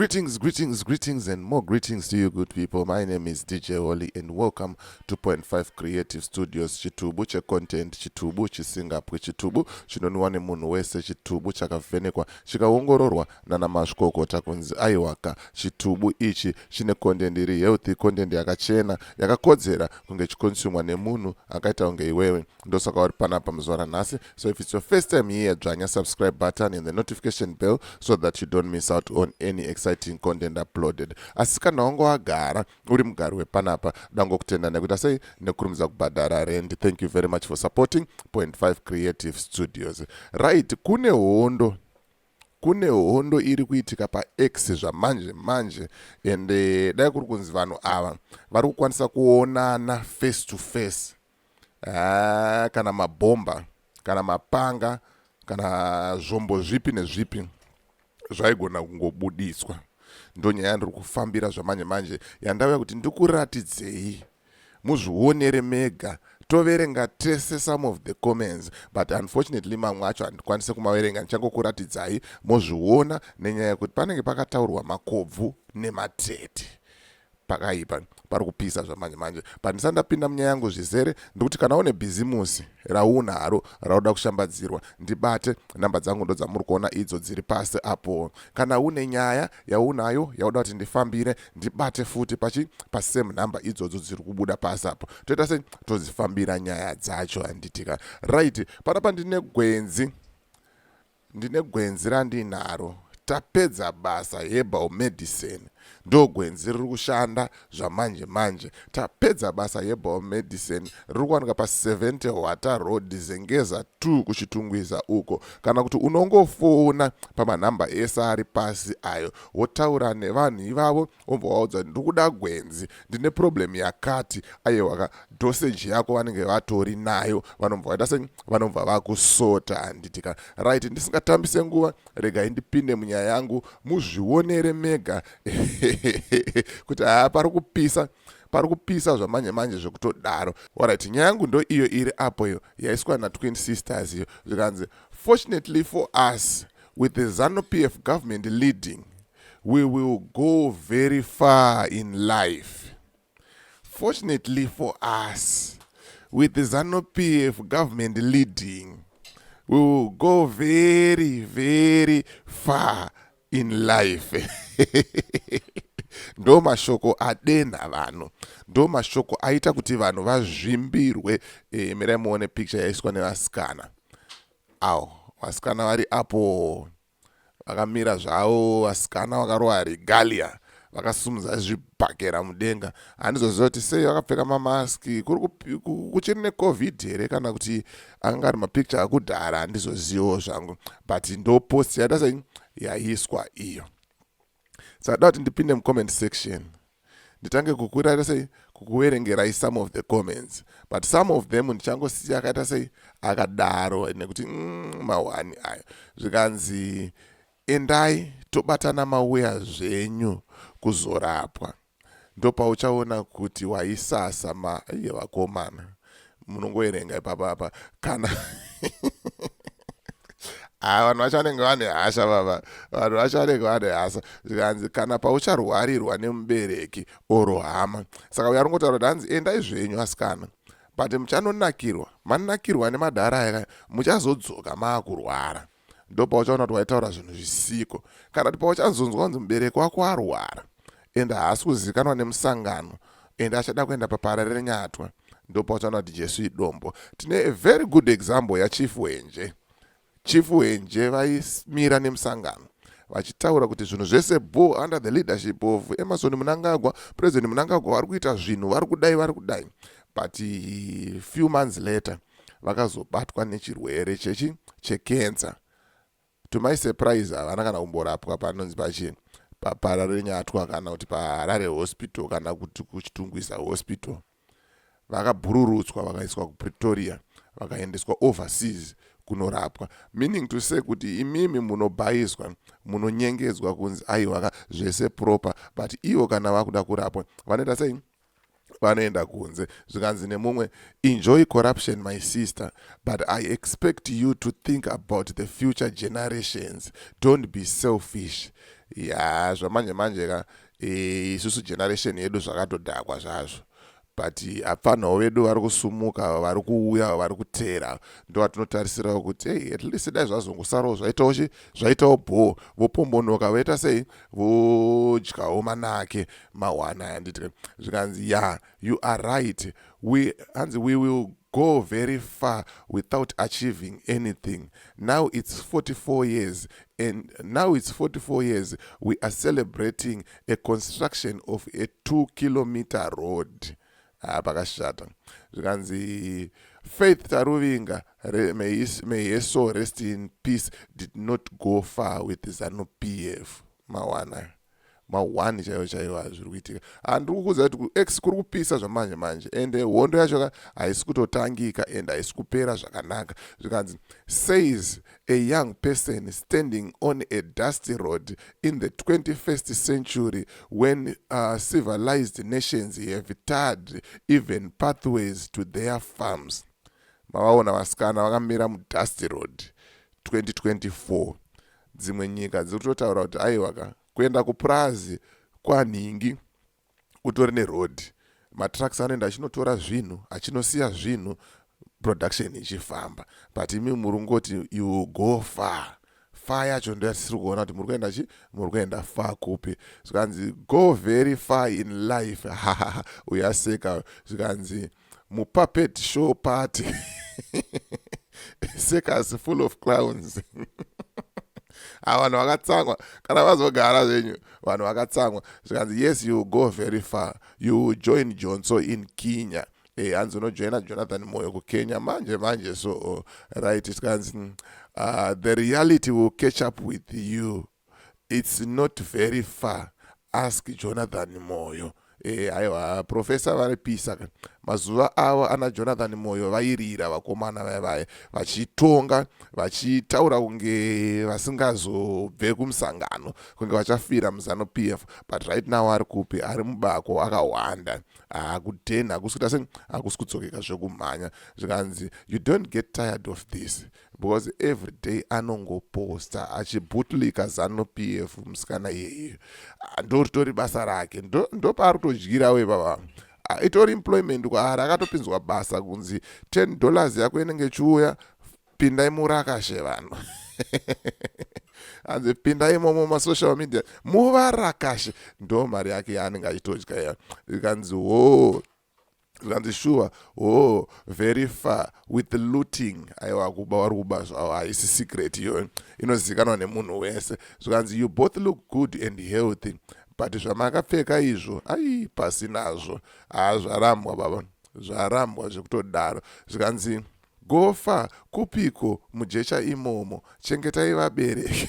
Greetings, and more greetings to you, good people. My name is DJ Oli, and welcome to Point 5 Creative Studios. Chitubu che content, chitubu chisingapwe, chitubu chinonwane munhu wese, chitubu chakavhenekwa chikaongororwa nana mazvikokota kunzi aiwaka. Chitubu ichi chine content iri healthy, content yakachena, yakakodzera kunge chikonsumwa nemunhu akaita kunge iwewe. Ndosaka uri panapa muzuva ranhasi. So if it's your first time here, dzvanya subscribe button and the notification bell so that you don't miss out on any exciting content uploaded. Asi kana wangu wagara uri mugari wepanapa, dangokutenda nekuti sei nekurumidza kubhadhara rent. Thank you very much for supporting Point 5 Creative Studios. Right, kune hondo iri kuitika pa X zvamanje and dai kuri kunzi vanhu ava vari kukwanisa kuonana face to face. Kana mabhomba, kana mapanga, kana zvombo zvipi nezvipi zvaigona kungobudiswa. Ndo nyaya yandiri kufambira zvamanje yandauya kuti ndikuratidzei muzvionere mega. Toverenga tese some of the comments, but unfortunately mamwe acho handikwanise kumaverenga. Ndichangokuratidzai mozviona nenyaya yekuti panenge pakataurwa makobvu nematete pakaipa pari kupisa zvamanje. But ndisandapinda munyaya yangu zvizere, ndikuti kana une bhizimusi raunaro rauda kushambadzirwa, ndibate. Namba dzangu ndo dzamuri kuona idzo dziri pasi apo. Kana une nyaya yaunayo yauda kuti ndifambire, ndibate futi pasame namba idzodzo dziri kubuda pasi apo. Toita sei todzifambira nyaya dzacho handitika. Right, panapa ndine gwenzi randinaro. Tapedza basa herbal medicine. Ndo gwenzi riri kushanda zvamanje. Tapedza basa herbal medicine riri kuwanika pa 70 Wata Road Zengeza 2 kuchitungwiza uko. Kana kuti unongofona pamanhamba ese ari pasi ayo, wotaura nevanhu ivavo wombovaudza ndikuda gwenzi, ndine problem yakati, aiwaka dosage yako vanenge vatori nayo, vanomva vakusota handitika. Right, ndisingatambise nguva, regai ndipinde munyaya yangu muzvionere mega kuti pari kupisa zvamanje zvekutodaro. Alright, nyaya yangu ndo iyo iri apo yo yaiswa na-twin sisters yo zvikanzi, fortunately for us, with the Zanu PF government leading, we will go very far in life. Fortunately for us, with the Zanu PF government leading, we will go very, very far in life. Ndo mashoko adena vanhu, ndo mashoko aita kuti vanhu vazvimbirwe. Mirai muone picture yaiswa nevasikana. Vasikana vari apo vakamira zvavo, vasikana vakarova regalia, vakasumudza zvibhakera mudenga. Handizoziva kuti sei vakapfeka mamaski, kuchiri neCovid here kana kuti anga ari mapicture akudhara, handizozivawo zvangu, but ndo post yaita sei yaiswa iyo. Sada kuti ndipinde mucomment section nditange kukurata sei kukuverengerai some of the comments, but some of them ndichangosiya akaita sei akadaro nekuti mawani ayo. Zvikanzi endai tobatana mauya zvenyu kuzorapwa. Ndo pauchaona kuti waisasa vakomana. Munongoverenga ipapa kana vanhu vacho vanenge vane hasha baba, vanhu vacho vanenge vane hasha. Zvikanzi kana paucharwarirwa nemubereki oro hama. Saka uya ringotaura kuti hanzi endai zvenyu asikana, but muchanonakirwa, manakirwa nemadhara aya, muchazodzoka maakurwara. Ndo pauchaona kuti waitaura zvinhu zvisiko. Kana kuti pauchazonzwa kunzi mubereki wako arwara ende haasi kuzivikanwa nemusangano ende achada kuenda paparare nyatwa, ndo pauchaona kuti Jesu idombo. Tine a very good example yaChief Wenje vaimira nemusangano vachitaura kuti zvinhu zvese under the leadership of Emerson Mnangagwa, President Mnangagwa, vari kuita zvinhu vari kudai. But few months later vakazobatwa nechirwere chekensa. To my surprise, havana kana kumborapwa panonzi paparare nyatwa kana kuti paHarare hospital kana kuti kuchitungwiza hospital. Vakabhururutswa vakaiswa kuPretoria, vakaendeswa overseas kunorapwa. Meaning to say kuti imimi munobhayiswa, munonyengedzwa kunzi aiwaka zvese proper, but ivo kana vakuda kurapwa vanoita sei vanoenda kunze. Zvikanzi nemumwe, enjoy corruption my sister, but I expect you to think about the future generations. Don't be selfish. ya zvamanje manje ka isusu generation yedu zvakatodhakwa zvazvo, but apfanawo vedu vari kusumuka, vari kuuya, vari kutera, ndo vatinotarisirawo kuti hey, at least dai zvazongosarawo zvaitawo bho, vopombonoka, voita sei, vodyawo manake mawana handiti. Zvikanzi yeah, you are right, we will go very far without achieving anything. Now it's 44 years, and now it's 44 years we are celebrating a construction of a 2-kilometer road. Pakashata. Zvikanzi Faith Taruvinga, may his soul rest in peace, did not go far with Zanu PF. Mawana. Mawani chaiwo zviri kuitika. Handiri kukuudza kuti kuX kuri kupisa zvamanje manje, ende hondo yacho haisi kutotangika ende haisi kupera zvakanaka. Zvikanzi says a young person standing on a dusty road in the 21st century when civilized nations have tarred even pathways to their farms. Mavaona vasikana vakamira mudusty road 2024. Dzimwe nyika dziri kutotaura kuti aiwaka kuenda kupurazi kwanhingi utori neroad, matraks anoenda achinotora zvinhu, achinosiya zvinhu, production ichifamba. But imi muri kungoti you go far. Far yacho ndo yatisiri kuona kuti muri kuenda far kupi. Zvikanzi go very far in life. Uyaseka. Zvikanzi mupuppet show party. Circus full of clowns. Vanhu vakatsangwa kana vazogara zvenyu, vanhu vakatsangwa. Zvikanzi yes, you go very far, you join Johnson in Kenya. Hanzi unojoina Jonathan Moyo kuKenya manje so right. Zvikanzi the reality will catch up with you, it's not very far, ask Jonathan Moyo. Aiwa profesa vari pisa mazuva avo ana Jonathan Moyo vairira vakomana vaya vachitonga vachitaura kunge vasingazobve kumusangano, kunge vachafira muZanu PF, but right now ari kupi, ari mubako akawanda, akudenha, hakusi kudzokeka zvekumhanya. Zvikanzi you don't get tired of this because every day anongoposta achibutlika ZANU PF musikana yeyo, ndoritori basa rake, ndo paari kutodyirawo ipapa. Itori employment kwaari, akatopinzwa basa kunzi $10 yako inenge ichiuya, pindai murakashe vanhu. Hanzi pindai imomo masocial media muvarakashe, ndo mari yake yaanenge achitodya iya. Ikanzi Zvikanzi sure, very far with the looting. Aiwa kuba vari kuba zvavo, haisi secret iyo, inozivikanwa nemunhu wese. Zvikanzi you both look good and healthy, but zvamakapfeka izvo pasinazvo. Zvarambwa baba, zvarambwa zvekutodaro. Zvikanzi go far kupiko mujecha imomo, chengetai vabereki.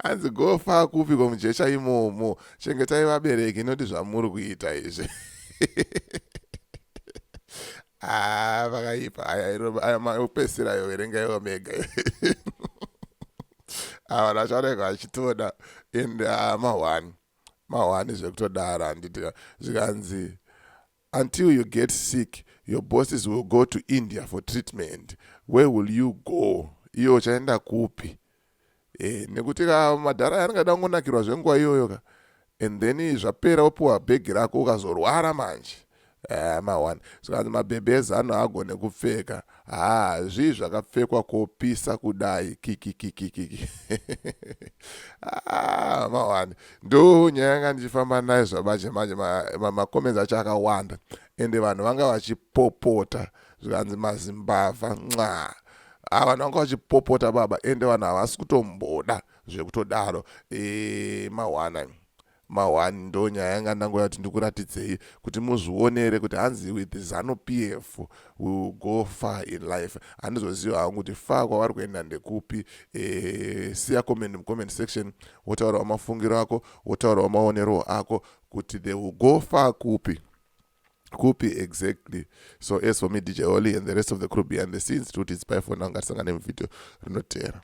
Hanzi go far kupiko mujecha imomo, chengetai vabereki, noti zvamuri kuita izvi. Vakaipa aya upesira yo verenga yo mega. Vanhu vacharega vachitoda ende mahwani zvekutodara handiti. Zvikanzi until you get sick, your bosses will go to India for treatment. Where will you go? Iyo uchaenda kupi? Nekuti madhara yanongada kungonakirwa zvenguva iyoyo ka, and then zvapera wopiwa bhegi rako ukazorwara manje. Mahwani. Zvikanzi mabhebhe eZANU haagone kupfeka. Zvii zvakapfekwa kopisa kudai kiki. Mahwani. Ndo nyaya yanga ndichifamba nayo zvabanje manje, makomenzi acho akawanda, ende vanhu vanga vachipopota. Zvikanzi mazimbavha vanhu vanga vachipopota baba, ende vanhu havasi kutomboda zvekutodaro. Mahwani ndo nyaya yanga ndangoya kuti ndikuratidzei kuti muzvionere kuti hanzi with ZANU PF we will go far in life. Handizoziva hangu kuti far kwavari kuenda ndekupi. Siya comment mucomment section, wotaurawo mafungiro ako, wotaurawo maonero ako kuti they will go far kupi exactly. So as for me, DJ Oli and the rest of the crew behind the scenes, to it's bye for now. Ngatisangane mu video rinotera.